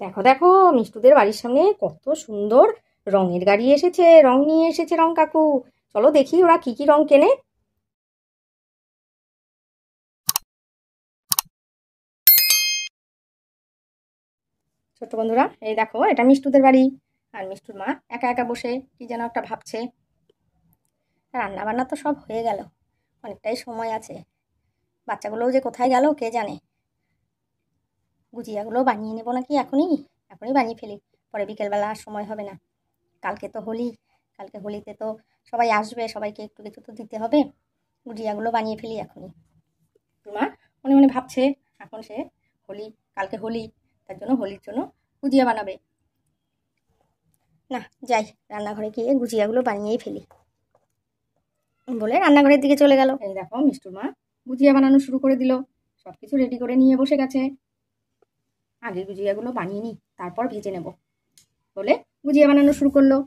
দেখো দেখো, মিষ্টুদের বাড়ির সামনে কত সুন্দর রঙের গাড়ি এসেছে। রং নিয়ে এসেছে রং কাকু। চলো দেখি ওরা কি কি রং কেনে। ছোট্ট বন্ধুরা, এই দেখো এটা মিষ্টুদের বাড়ি। আর মিষ্টুর মা একা একা বসে কি যেন একটা ভাবছে। রান্না বান্না তো সব হয়ে গেল, অনেকটাই সময় আছে। বাচ্চাগুলোও যে কোথায় গেল কে জানে। গুজিয়াগুলো বানিয়ে নেবো নাকি এখনই এখনই বানিয়ে ফেলি, পরে বিকেলবেলা আর সময় হবে না। কালকে তো হোলি, কালকে হোলিতে তো সবাই আসবে, সবাইকে একটু কিছু তো দিতে হবে। গুজিয়াগুলো বানিয়ে ফেলি এখনই। মা মনে মনে ভাবছে এখন সে হোলি, কালকে হোলি, তার জন্য হোলির জন্য গুজিয়া বানাবে। না যাই, রান্নাঘরে গিয়ে গুজিয়াগুলো বানিয়েই ফেলি বলে রান্নাঘরের দিকে চলে গেল। এই দেখো মিষ্টুর মা গুজিয়া বানানো শুরু করে দিল, সব কিছু রেডি করে নিয়ে বসে গেছে। আগে গুজিয়াগুলো বানিয়ে নিই, তারপর ভেজে নেব বলে গুজিয়া বানানো শুরু করলো।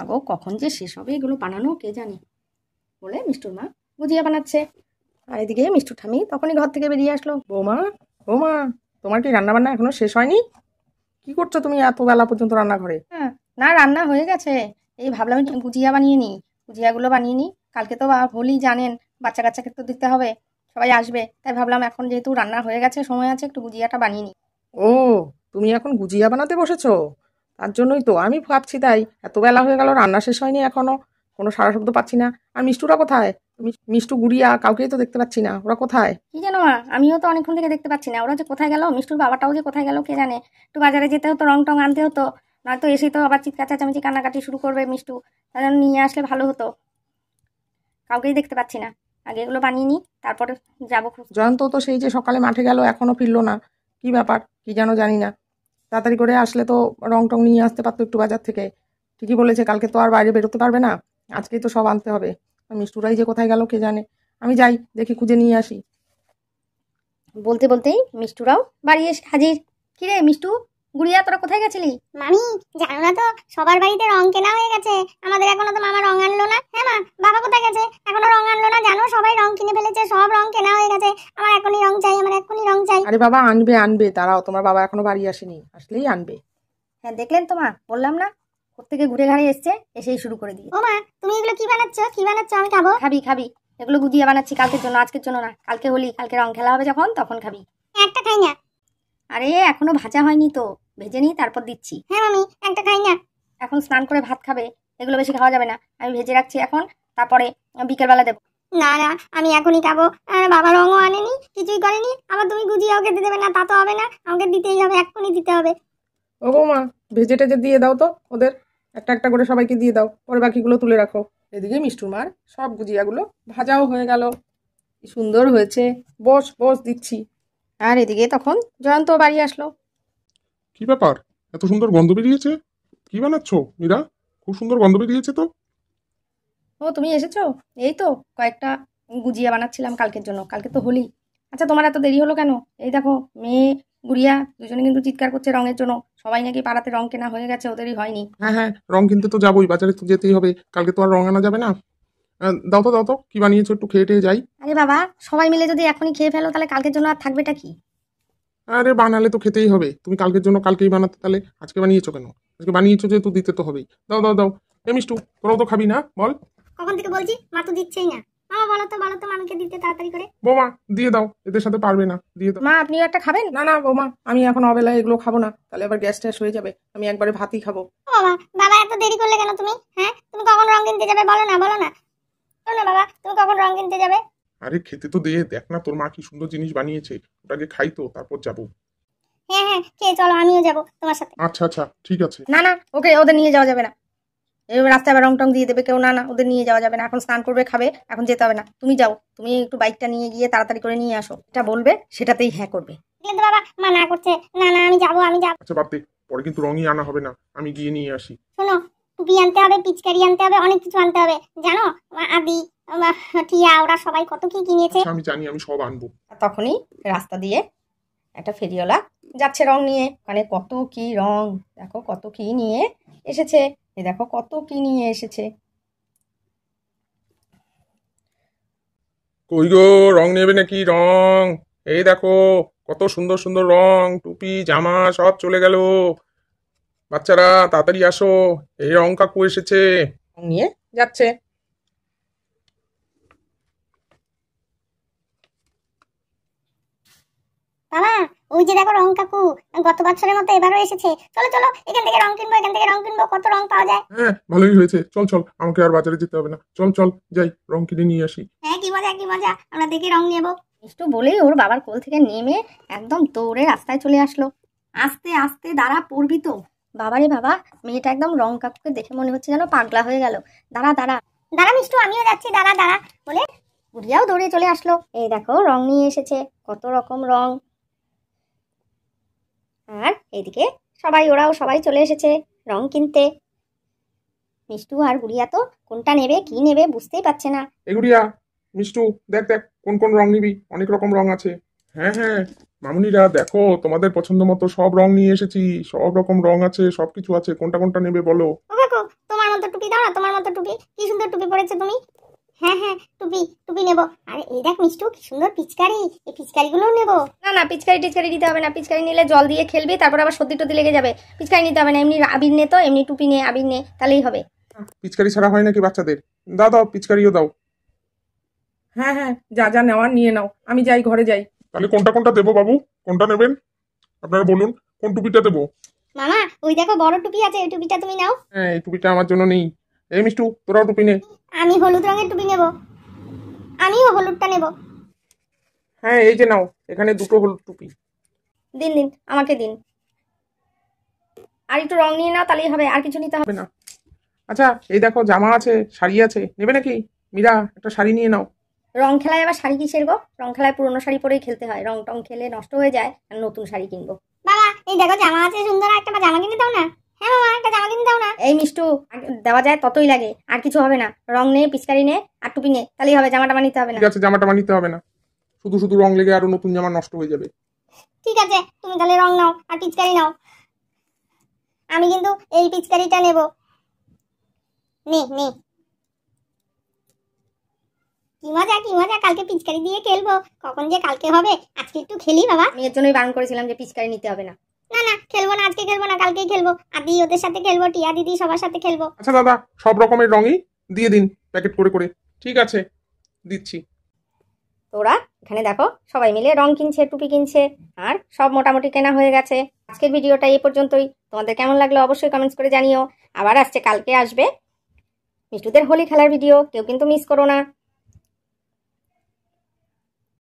আগো কখন যে শেষ হবে এগুলো বানানো কে জানে বলে মিষ্টুর মা গুজিয়া বানাচ্ছে। আর এদিকে মিষ্টু ঠামি তখনই ঘর থেকে বেরিয়ে আসলো। বৌমা, বৌমা, তোমার কি রান্না বান্না এখনো শেষ হয়নি? কি করছো তুমি এত বেলা পর্যন্ত রান্নাঘরে? হ্যাঁ, না রান্না হয়ে গেছে। এই ভাবলাম একটু গুজিয়া বানিয়ে নিই, গুজিয়াগুলো বানিয়ে নিই। কালকে তো হোলি জানেন, বাচ্চা কাচ্চাকে তো দিতে হবে, সবাই আসবে। তাই ভাবলাম এখন যেহেতু রান্না হয়ে গেছে, সময় আছে, একটু গুজিয়াটা বানিয়ে নিই। ও, তুমি এখন গুজিয়া বানাতে বসেছো? তার জন্যই তো আমি ভাবছি, তাই এত বেলা হয়ে গেল রান্না শেষ হয়নি এখনো, কোনো সারা শব্দ পাচ্ছি না। আর মিষ্টুরা কোথায়? মিষ্টু, গুড়িয়া কাউকেই তো দেখতে পাচ্ছি না, ওরা কোথায়? কি জানো মা, আমিও তো অনেকক্ষণ থেকে দেখতে পাচ্ছি না ওরা যে কোথায় গেল। মিষ্টুর বাবাটাও যে কোথায় গেল কে জানে। একটু বাজারে যেতে হতো, রং টং আনতে হতো, নয়তো এসেই তো আবার চিৎকার চেঁচামেচি কান্নাকাটি শুরু করবে মিষ্টু। তার জন্য নিয়ে আসলে ভালো হতো। কাউকেই দেখতে পাচ্ছি না, আগে এগুলো বানিয়ে নিই তারপরে যাবো। জয়ন্ত তো সেই যে সকালে মাঠে গেল, এখনো ফিরলো না। কি ব্যাপার কি যেন জানি না। তাড়াতাড়ি করে আসলে তো রং টং নিয়ে আসতে পারতো একটু বাজার থেকে। ঠিকই বলেছে, কালকে তো আর বাইরে বেরোতে পারবে না, আজকেই তো সব আনতে হবে। আর মিষ্টুরাই যে কোথায় গেল কে জানে। আমি যাই, দেখি খুঁজে নিয়ে আসি। বলতে বলতেই মিষ্টুরাও বাড়ি এসে হাজির। কিরে মিষ্টু, গুড়িয়া তোরা কোথায় গেছিলি? মামি, জানো না তো সবার বাড়িতে রং কেনা হয়ে গেছে। আমাদের এখনো তো মামা রং আনলো না। হ্যাঁ মা, বাবা কোথায় গেছে? এখনো রং আনলো না। জানো সবাই রং কিনে ফেলেছে, সব রং কেনা হয়ে গেছে। আমার এখনই রং চাই, আমার এখনই রং চাই। আরে বাবা, আনবে আনবে, তারাও তোমার বাবা এখনো বাড়ি আসেনি, আসলেই আনবে। হ্যাঁ দেখলেন তো মা, বললাম না, কোত্থেকে ঘুরে ঘাড়ে এসছে, এসেই শুরু করে দিয়ে। ও মা, তুমি এগুলো কি বানাচ্ছ? কি বানাচ্ছ? আমি খাবো। খাবি খাবি, এগুলো গুজিয়া বানাচ্ছি কালকের জন্য, আজকের জন্য না। কালকে হোলি, কালকে রং খেলা হবে যখন তখন খাবি। একটা খাই না। আরে এখনো ভাজা হয়নি তো, ভেজে নিই তারপর দিচ্ছি। হ্যাঁ মামি, একটা খাই না। এখন স্নান করে ভাত খাবে, এগুলো বেশি খাওয়া যাবে না। আমি ভেজে রাখছি এখন, তারপরে বিকেলবেলা দেবো। না না, আমি এখনই খাবো। আর বাবা রঙও আনেনি, কিছুই করেনি, আবার তুমি গুজিয়াও খেতে দেবে না? তা তো হবে না, আমাকে দিতেই হবে, এখনই দিতে হবে। ও বৌমা, ভেজে টেজে দিয়ে দাও তো ওদের, একটা একটা করে সবাইকে দিয়ে দাও, পরে বাকিগুলো তুলে রাখো। এদিকে মিষ্টুর মার সব গুজিয়াগুলো ভাজাও হয়ে গেল, কি সুন্দর হয়েছে। বস বস, দিচ্ছি। আর এদিকে তখন জয়ন্ত বাড়ি আসলো। কি ব্যাপার, এত সুন্দর গন্ধ বেরিয়েছে? কি বানাচ্ছো মীরা? খুব সুন্দর গন্ধ বেরিয়েছে তো। ও তুমি এসেছো, এই তো কয়েকটা গুজিয়া বানাচ্ছিলাম কালকের জন্য, কালকে তো হোলি। আচ্ছা তোমার এত দেরি হলো কেন? এই দেখো মেয়ে গুড়িয়া দুজনে কিন্তু চিৎকার করছে রঙের জন্য। সবাই নাকি পাড়াতে রং কেনা হয়ে গেছে, ওদেরই হয়নি। হ্যাঁ হ্যাঁ, রং কিনতে তো যাবোই, বাজারে তো যেতেই হবে, কালকে তো আর রং আনা যাবে না। দাও তো দাও তো, কি বানিয়েছো একটু খেয়ে টেয়ে যাই। আরে বাবা, সবাই মিলে যদি এখনই খেয়ে ফেলো তাহলে কালকের জন্য আর থাকবেটা কি? আরে বানালে তো খেতেই হবে, তুমি কালকের জন্য কালকেই বানাতে, তাহলে আজকে বানিয়েছো কেন? আজকে বানিয়েছো যেহেতু দিতে তো হবেই। দাও দাও দাও। এ মিষ্টু, তোরাও তো খাবি না বল? কখন থেকে বলছি, মা তো দিচ্ছেই না। মামা বলো তো মামিকে দিতে তাড়াতাড়ি করে। বৌমা দিয়ে দাও, এদের সাথে পারবে না, দিয়ে দাও। মা আপনিও একটা খাবেন? না না বৌমা, আমি এখন অবেলায় এগুলো খাবো না, তাহলে আবার গ্যাস ট্যাস হয়ে যাবে। আমি একবারে ভাতই খাবো। ও বাবা, বাবা এত দেরি করলে কেন তুমি? হ্যাঁ, তুমি কখন রং কিনতে যাবে বলো না, বলো না। বলো না বাবা, তুমি কখন রং কিনতে যাবে? আরে খেতে তো দে, দেখ না তোর মা কি সুন্দর জিনিস বানিয়েছে, ওটাকে খাই তো তারপর যাবো। হ্যাঁ হ্যাঁ, খেয়ে চলো, আমিও যাবো তোমার সাথে। আচ্ছা আচ্ছা ঠিক আছে। না না, ওকে ওদের নিয়ে যাওয়া যাবে না। এবার রাস্তায় আবার রং টং দিয়ে দেবে কেউ। না না, ওদের নিয়ে যাওয়া যাবে না, এখন স্নান করবে খাবে, এখন যেতে হবে না। তুমি যাও, তুমি একটু বাইকটা নিয়ে গিয়ে তাড়াতাড়ি করে নিয়ে আসো। এটা বলবে সেটাতেই হ্যাঁ করবে। কিন্তু বাবা মানা করছে। না না, আমি যাবো, আমি যাবো। আচ্ছা বাদ দে, পরে কিন্তু রঙই আনা হবে না, আমি গিয়ে নিয়ে আসি। শোনো, টুপি আনতে হবে, পিচকারি আনতে হবে, অনেক কিছু আনতে হবে জানো। আদি টিয়া ওরা সবাই কত কি কিনেছে। আচ্ছা, আমি জানি, আমি সব আনবো। আর তখনই রাস্তা দিয়ে একটা ফেরিওয়ালা যাচ্ছে রং নিয়ে। ওখানে কত কি রং, দেখো কত কি নিয়ে এসেছে। এ দেখো কত কি নিয়ে এসেছে। কই গো, রং নেবে নাকি? রং এই দেখো, কত সুন্দর সুন্দর রং, টুপি জামা সব চলে গেল। বাচ্চারা তাড়াতাড়ি আসো, এই রং কাকু এসেছে। রং নিয়ে যাচ্ছে। বাবা ওই যে দেখো রং কাকু, গত বছরের মতো এবারও এসেছে। চলো চলো এখান থেকে রং কিনবো, এখান থেকে রং কিনবো, কত রং পাওয়া যায়। হ্যাঁ, ভালোই হয়েছে। চল চল, আমাকে আর বাজারে যেতে হবে না। চল চল যাই, রং কিনে নিয়ে আসি। হ্যাঁ কি মজা কি মজা, আমরা দেখে রং নেবো। মিষ্টু বলেই ওর বাবার কোল থেকে নেমে একদম দৌড়ে রাস্তায় চলে আসলো। আস্তে আস্তে দাঁড়া, পড়বি তো। বাবারে বাবা, মেয়েটা একদম রং কাকুকে দেখে মনে হচ্ছে যেন পাগলা হয়ে গেল। দাঁড়া দাঁড়া দাঁড়া মিষ্টু, আমিও যাচ্ছি, দাঁড়া দাঁড়া বলে বুড়িয়াও দৌড়ে চলে আসলো। এই দেখো রং নিয়ে এসেছে, কত রকম রং। আর এইদিকে ওরাও সবাই চলে এসেছে রং কিনতে। মিষ্টু আর গুড়িয়া তো কোনটা নেবে কি নেবে বুঝতেই পারছে না। এগুড়িয়া, মিষ্টু, দেখ দেখ কোন কোন রং নিবি, অনেক রকম রং আছে। হ্যাঁ হ্যাঁ, মামুনিরা দেখো, তোমাদের পছন্দ মতো সব রং নিয়ে এসেছি। সব রকম রং আছে, সবকিছু আছে। কোনটা কোনটা নেবে বলো। ও কাকু তোমার মতো টুপি দাও না, তোমার মতো টুপি, কি সুন্দর টুপি পরেছো তুমি। হ্যাঁ হ্যাঁ টুপি টুপি নেবো। আরে এই দেখ মিষ্টু কি সুন্দর পিচকারি, এই পিচকারিগুলোও নেবো। না না, পিচকারি টিচকারি দিতে হবে না। পিচকারি নিলে জল দিয়ে খেলবি, তারপর আবার সর্দি টর্দি লেগে যাবে। পিচকারি নিতে হবে না, এমনি আবির নে তো, এমনি টুপি নে, আবির নে, তাহলেই হবে। পিচকারি ছাড়া হয় নাকি বাচ্চাদের? দাও দাও, পিচকারিও দাও। হ্যাঁ হ্যাঁ, যা যা নেওয়ার নিয়ে নাও, আমি যাই, ঘরে যাই। তাহলে কোনটা কোনটা দেবো বাবু? কোনটা নেবেন আপনারা বলুন, কোন টুপিটা দেবো? মামা ওই দেখো বড় টুপি আছে, এই টুপিটা তুমি নাও। হ্যাঁ, এই টুপিটা আমার জন্য নেই। এই মিষ্টু, তোরাও টুপি নে। আমি হলুদ রঙের টুপি নেবো, আমিও হলুদটা নেবো। হ্যাঁ, এই যে নাও, এখানে দুটো হলুদ টুপি। দিন দিন, আমাকে দিন। আর একটু রং নিয়ে নাও, তাহলেই হবে, আর কিছু নিতে হবে হবে না। আচ্ছা, এই দেখো জামা আছে, শাড়ি আছে, নেবে নাকি? মীরা, একটা শাড়ি নিয়ে নাও। রং খেলায় আবার শাড়ি কিসের গো? রং খেলায় পুরনো শাড়ি পরেই খেলতে হয়। রং টং খেলে নষ্ট হয়ে যায়, আর নতুন শাড়ি কিনবো। বাবা এই দেখো জামা আছে সুন্দর, একটা জামা কিনে দাও না। হ্যাঁ মামা একটা জামা কিনে দাও না। এই মিষ্টু, দেওয়া যায় ততই লাগে, আর কিছু হবে না। রং নে, পিচকারি নে, আর টুপি নে, তাহলেই হবে। জামাটা নিতে হবে না। ঠিক আছে, জামাটা নিতে হবে না। শুধু শুধু রং লেগে আরো নতুন জামা নষ্ট হয়ে যাবে। ঠিক আছে তুমি তাহলে রং নাও আর পিচকারি নাও, আমি কিন্তু এই পিচকারিটা নেব। নে নে, কি মজা কি মজা, কালকে পিচকারি দিয়ে খেলবো। কখন যে কালকে হবে, আজকে একটু খেলি বাবা। আমি এর জন্যই বারণ করেছিলাম যে পিচকারি নিতে হবে না। না না খেলবো না, আজকে খেলবো না, কালকেই খেলবো। আদি ওদের সাথে খেলবো, টিয়া দিদি সবার সাথে খেলবো। আচ্ছা দাদা, সব রকমের রঙই দিয়ে দিন প্যাকেট করে করে। ঠিক আছে, দিচ্ছি। তোরা এখানে দেখো সবাই মিলে রং কিনছে, টুপি কিনছে, আর সব মোটামুটি কেনা হয়ে গেছে। আজকের ভিডিওটা এই পর্যন্তই। তোমাদের কেমন লাগলো অবশ্যই কমেন্টস করে জানিও। আবার আসছে, কালকে আসবে মিষ্টুদের হোলি খেলার ভিডিও, কেউ কিন্তু মিস করো না।